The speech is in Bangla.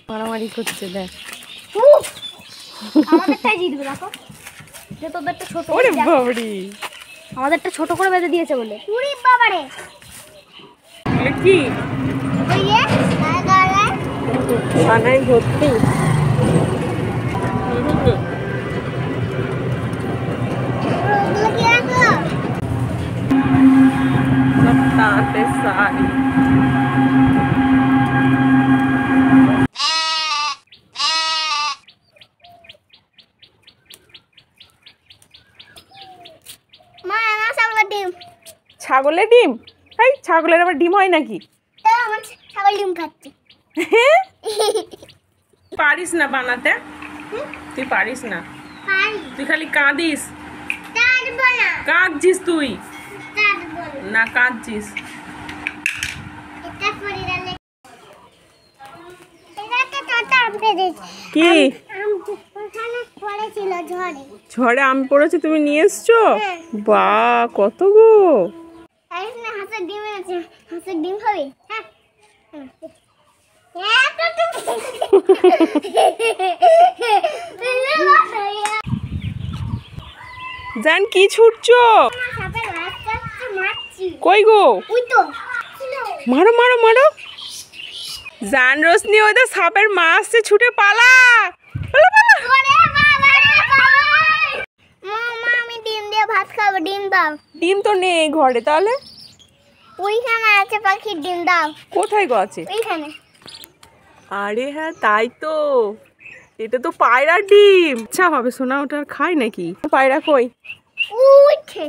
মারামারি করছে দেখ। আমাদেরটাই জিতবে দেখো, যে তোদেরটা ছোট। ওরে বাবারে, আমাদেরটা ছোট করে বেঁধে দিয়েছে বলে। উরি বাবারে, কি ওই যে গাগারে ছানায় ভর্তি। ওগুলো কি রাখলো? সব তাঁতে শাড়ি। মা না ছাগলের ডিম। ছাগলের ডিম? এই ছাগলের আবার ডিম হয় নাকি? তো আমার ছাগল ডিম খাচ্ছে। পারিস না বানাতে, তুই পারিস না, পারি তুই খালি কাঁদিস। পারবো না, কাঁদছিস তুই, পারবো না কাঁদছিস। এটা পরিরালে এটা তো ছোট আম পেড়েছে। কি আম ওখানে পড়েছিল ঝড়ে। ঝড়ে আম পড়েছে, তুমি নিয়ে এসছো? হ্যাঁ। বা কত গো! এই না হাঁসের ডিম আছে, হাঁসের ডিম হবে। হ্যাঁ জান কি ছুটছো? কই গো? মারো মারো মারো। জান রোশনি, ওই তো সাপের মা আসছে, ছুটে পালা পালা পালা। আমি ডিম দিয়ে ভাত খাবো, ডিম দাও। ডিম তো নেই ঘরে, তাহলে ওইখানে আছে পাখির ডিম, দাও। কোথায় গো আছে? ওইখানে। আরে হ্যাঁ তাই তো, এটা তো পায়রার ডিম। আচ্ছা হবে শোনা, ওটা আর খায় নাকি? পায়রা কই? উঠে